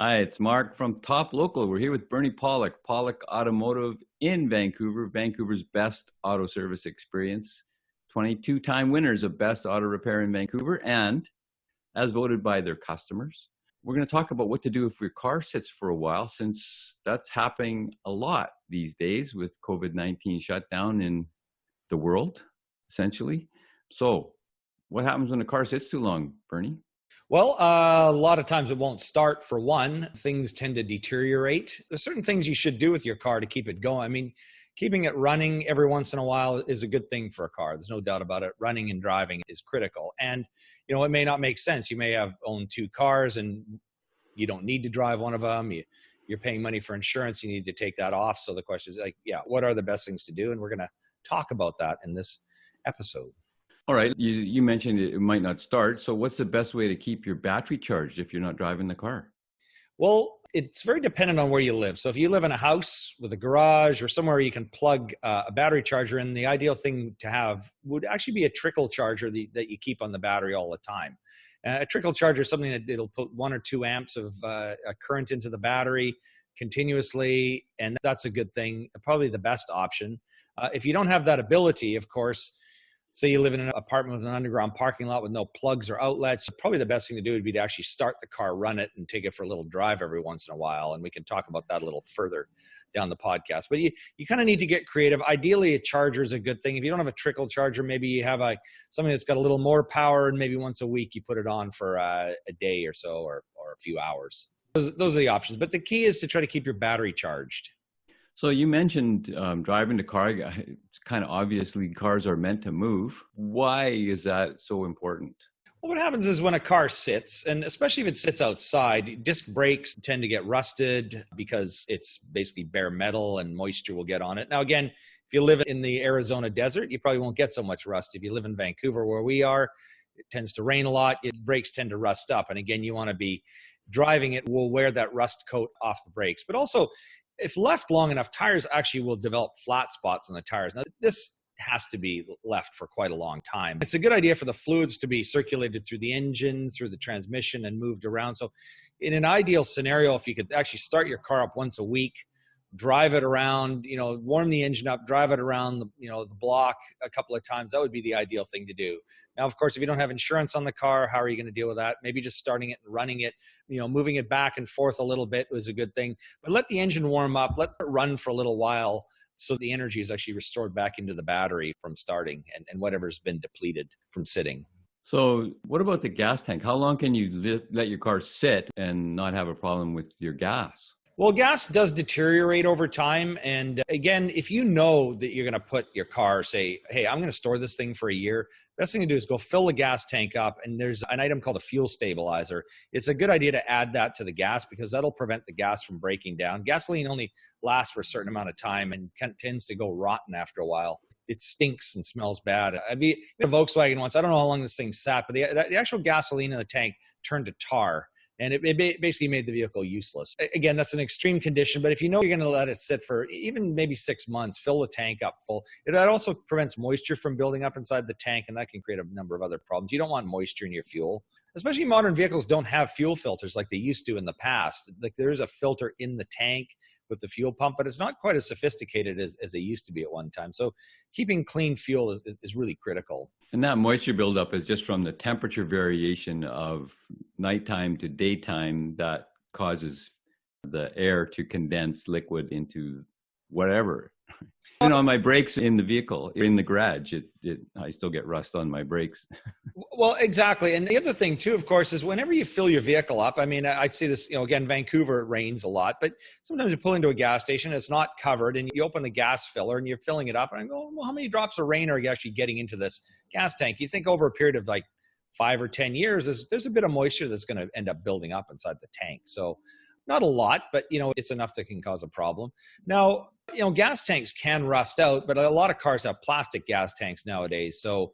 Hi, it's Mark from Top Local. We're here with Bernie Pawlik, Pawlik Automotive in Vancouver, Vancouver's best auto service experience. 22-time winners of Best Auto Repair in Vancouver, and as voted by their customers. We're going to talk about what to do if your car sits for a while, since that's happening a lot these days with COVID-19 shutdown in the world, essentially. So what happens when a car sits too long, Bernie? Well, a lot of times it won't start, for one. Things tend to deteriorate. There's certain things you should do with your car to keep it going. I mean, keeping it running every once in a while is a good thing for a car. There's no doubt about it. Running and driving is critical. And, it may not make sense. You may own two cars and you don't need to drive one of them. You're paying money for insurance. You need to take that off. So the question is what are the best things to do? And we're going to talk about that in this episode. All right. You mentioned it might not start. So what's the best way to keep your battery charged if you're not driving the car? Well, it's very dependent on where you live. So if you live in a house with a garage or somewhere you can plug a battery charger in, the ideal thing to have would actually be a trickle charger that you keep on the battery all the time. A trickle charger is something that it'll put 1 or 2 amps of a current into the battery continuously, and that's a good thing, probably the best option. If you don't have that ability, of course, say you live in an apartment with an underground parking lot with no plugs or outlets, probably the best thing to do would be to actually start the car, run it, and take it for a little drive every once in a while. And we can talk about that a little further down the podcast. But you kind of need to get creative. Ideally, a charger is a good thing. If you don't have a trickle charger, maybe you have something that's got a little more power, and maybe once a week you put it on for a day or so, or a few hours. Those are the options. But the key is to try to keep your battery charged. So you mentioned driving the car. It's kind of obviously cars are meant to move. Why is that so important? Well, what happens is when a car sits, and especially if it sits outside, disc brakes tend to get rusted because it's basically bare metal and moisture will get on it. Now, again, if you live in the Arizona desert, you probably won't get so much rust. If you live in Vancouver, where we are, it tends to rain a lot. Brakes tend to rust up. And again, you want to be driving it will wear that rust coat off the brakes. But also, if left long enough, tires actually will develop flat spots on the tires. Now, this has to be left for quite a long time. It's a good idea for the fluids to be circulated through the engine, through the transmission, and moved around. So in an ideal scenario, if you could actually start your car up once a week, drive it around, warm the engine up, drive it around the block a couple of times, that would be the ideal thing to do. Now, of course, if you don't have insurance on the car, how are you going to deal with that? Maybe just starting it and running it, moving it back and forth a little bit was a good thing. But let the engine warm up, let it run for a little while so the energy is actually restored back into the battery from starting and whatever's been depleted from sitting. So what about the gas tank? How long can you let your car sit and not have a problem with your gas? Well, gas does deteriorate over time. And again, if you know that you're going to put your car, say, hey, I'm going to store this thing for a year, best thing to do is go fill the gas tank up. And there's an item called a fuel stabilizer. It's a good idea to add that to the gas because that'll prevent the gas from breaking down. Gasoline only lasts for a certain amount of time and tends to go rotten after a while. It stinks and smells bad. I mean, a Volkswagen once, I don't know how long this thing sat, but the actual gasoline in the tank turned to tar. And it basically made the vehicle useless. Again, that's an extreme condition, but if you know you're going to let it sit for even maybe 6 months, fill the tank up full. That also prevents moisture from building up inside the tank, and that can create a number of other problems. You don't want moisture in your fuel. Especially modern vehicles don't have fuel filters like they used to in the past. Like there's a filter in the tank with the fuel pump, but it's not quite as sophisticated as they used to be at one time. So keeping clean fuel is really critical. And that moisture buildup is just from the temperature variation of nighttime to daytime that causes the air to condense liquid into whatever. On my brakes in the vehicle, in the garage, I still get rust on my brakes. Well, exactly. And the other thing too, of course, is whenever you fill your vehicle up, I mean, I see this, again, Vancouver, it rains a lot, but sometimes you pull into a gas station, it's not covered, and you open the gas filler and you're filling it up, and I go, well, how many drops of rain are you actually getting into this gas tank? You think over a period of like 5 or 10 years, there's a bit of moisture that's going to end up building up inside the tank. So not a lot, but it's enough that can cause a problem. Now, gas tanks can rust out, but a lot of cars have plastic gas tanks nowadays. So,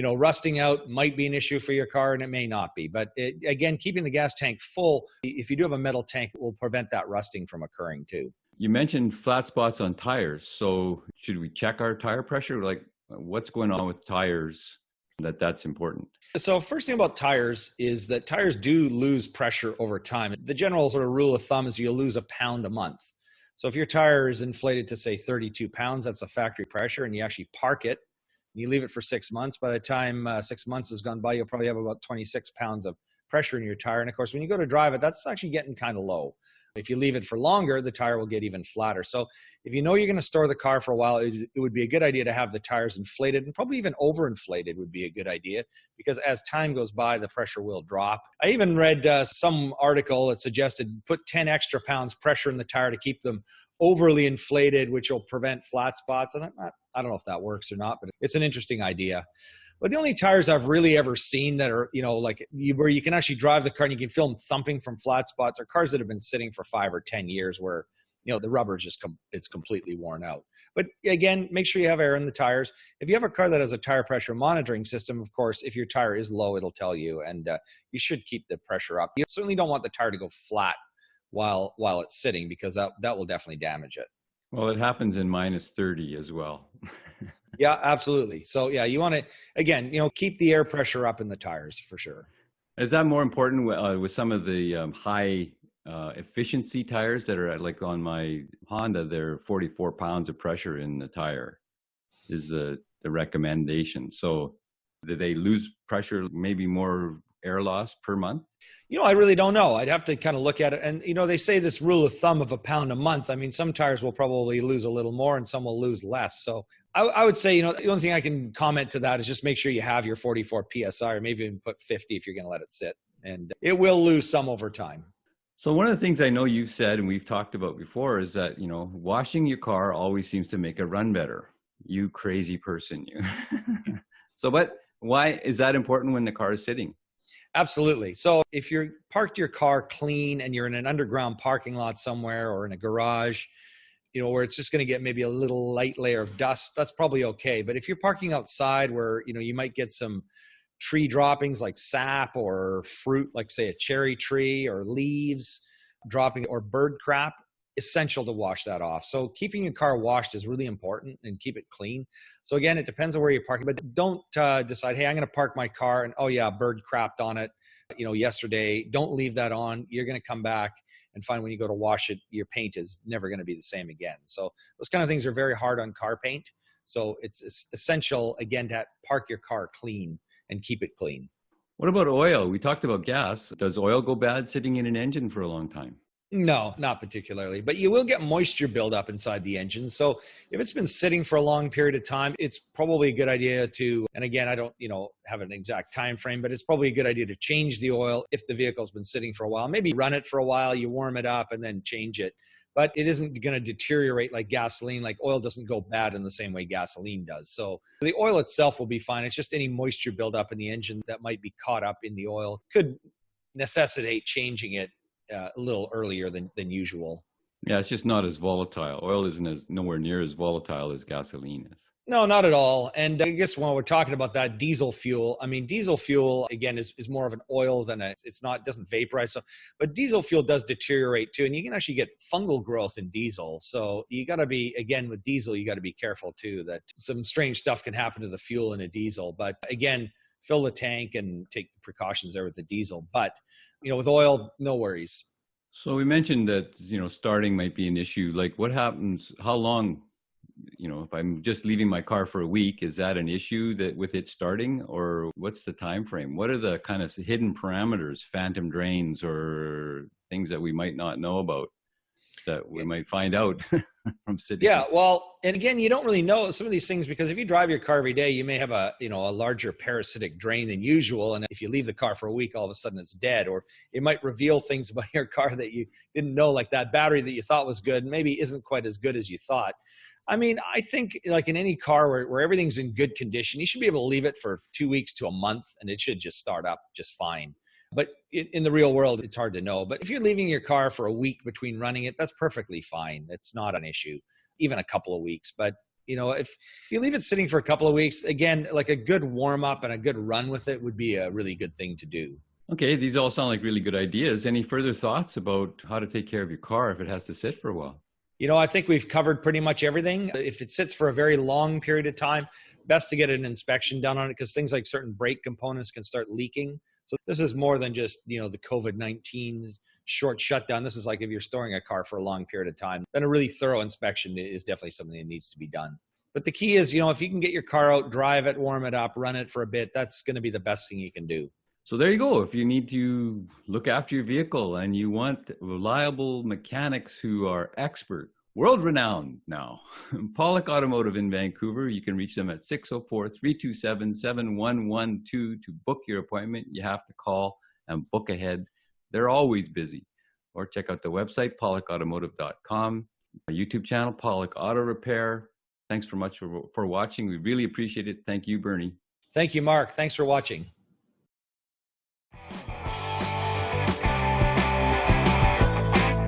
rusting out might be an issue for your car and it may not be. But again, keeping the gas tank full, if you do have a metal tank, will prevent that rusting from occurring too. You mentioned flat spots on tires. So should we check our tire pressure? Like what's going on with tires that's important? So first thing about tires is that tires do lose pressure over time. The general sort of rule of thumb is you'll lose a pound a month. So if your tire is inflated to say 32 pounds, that's a factory pressure, and you actually park it, you leave it for 6 months. By the time 6 months has gone by, you'll probably have about 26 pounds of pressure in your tire. And of course, when you go to drive it, that's actually getting kind of low. If you leave it for longer, the tire will get even flatter. So if you know you're going to store the car for a while, it would be a good idea to have the tires inflated, and probably even overinflated would be a good idea, because as time goes by, the pressure will drop. I even read some article that suggested put 10 extra pounds pressure in the tire to keep them overly inflated, which will prevent flat spots. And I don't know if that works or not, but it's an interesting idea. But the only tires I've really ever seen that are, where you can actually drive the car and you can feel them thumping from flat spots are cars that have been sitting for 5 or 10 years where, the rubber is just it's completely worn out. But again, make sure you have air in the tires. If you have a car that has a tire pressure monitoring system, of course, if your tire is low, it'll tell you, and you should keep the pressure up. You certainly don't want the tire to go flat while it's sitting, because that will definitely damage it. Well, it happens in -30 as well. Yeah, absolutely. So yeah, you want to, again, keep the air pressure up in the tires for sure. Is that more important with some of the high efficiency tires that are like on my Honda? They're 44 pounds of pressure in the tire is the recommendation. So do they lose pressure, maybe more air loss per month? I really don't know. I'd have to kind of look at it. And, they say this rule of thumb of a pound a month. I mean, some tires will probably lose a little more and some will lose less. So I would say, the only thing I can comment to that is just make sure you have your 44 PSI, or maybe even put 50 if you're going to let it sit. And it will lose some over time. So one of the things I know you've said and we've talked about before is that, washing your car always seems to make it run better. You crazy person, you. So, but why is that important when the car is sitting? Absolutely. So if you're parked your car clean and you're in an underground parking lot somewhere or in a garage, where it's just going to get maybe a little light layer of dust, that's probably okay. But if you're parking outside where, you might get some tree droppings like sap or fruit, like say a cherry tree, or leaves dropping, or bird crap, essential to wash that off. So keeping your car washed is really important, and keep it clean. So again, it depends on where you're parking, but don't decide, hey, I'm going to park my car and, oh yeah, bird crapped on it, yesterday. Don't leave that on. You're going to come back and find when you go to wash it, your paint is never going to be the same again. So those kind of things are very hard on car paint. So it's essential, again, to park your car clean and keep it clean. What about oil? We talked about gas. Does oil go bad sitting in an engine for a long time? No, not particularly, but you will get moisture buildup inside the engine. So if it's been sitting for a long period of time, it's probably a good idea to, and again, I don't, have an exact time frame, but it's probably a good idea to change the oil if the vehicle's been sitting for a while. Maybe run it for a while, you warm it up and then change it. But it isn't going to deteriorate like gasoline. Like oil doesn't go bad in the same way gasoline does. So the oil itself will be fine. It's just any moisture buildup in the engine that might be caught up in the oil could necessitate changing it a little earlier than usual. Yeah, it's just not as volatile. Oil isn't nowhere near as volatile as gasoline is. No, not at all. And I guess when we're talking about that diesel fuel, I mean, diesel fuel, again, is more of an oil than it doesn't vaporize. So, but diesel fuel does deteriorate too. And you can actually get fungal growth in diesel. So you got to be, again, with diesel, you got to be careful too, that some strange stuff can happen to the fuel in a diesel. But again, fill the tank and take precautions there with the diesel. But with oil, no worries. So we mentioned that, starting might be an issue. Like what happens, how long, if I'm just leaving my car for a week, is that an issue that with it starting, or what's the time frame? What are the kind of hidden parameters, phantom drains, or things that we might not know about that we might find out from sitting? Yeah, well, and again, you don't really know some of these things, because if you drive your car every day, you may have a larger parasitic drain than usual. And if you leave the car for a week, all of a sudden it's dead, or it might reveal things about your car that you didn't know, like that battery that you thought was good maybe isn't quite as good as you thought. I mean, I think like in any car where everything's in good condition, you should be able to leave it for 2 weeks to a month and it should just start up just fine. But in the real world, it's hard to know. But if you're leaving your car for a week between running it, that's perfectly fine. It's not an issue, even a couple of weeks. But, if you leave it sitting for a couple of weeks, again, like a good warm up and a good run with it would be a really good thing to do. Okay, these all sound like really good ideas. Any further thoughts about how to take care of your car if it has to sit for a while? I think we've covered pretty much everything. If it sits for a very long period of time, best to get an inspection done on it because things like certain brake components can start leaking. So this is more than just, the COVID-19 short shutdown. This is like if you're storing a car for a long period of time, then a really thorough inspection is definitely something that needs to be done. But the key is, if you can get your car out, drive it, warm it up, run it for a bit, that's going to be the best thing you can do. So there you go. If you need to look after your vehicle and you want reliable mechanics who are expert, world-renowned now, Pawlik Automotive in Vancouver, you can reach them at 604-327-7112 to book your appointment. You have to call and book ahead. They're always busy. Or check out the website, pawlikautomotive.com, our YouTube channel, Pawlik Auto Repair. Thanks so much for watching. We really appreciate it. Thank you, Bernie. Thank you, Mark. Thanks for watching.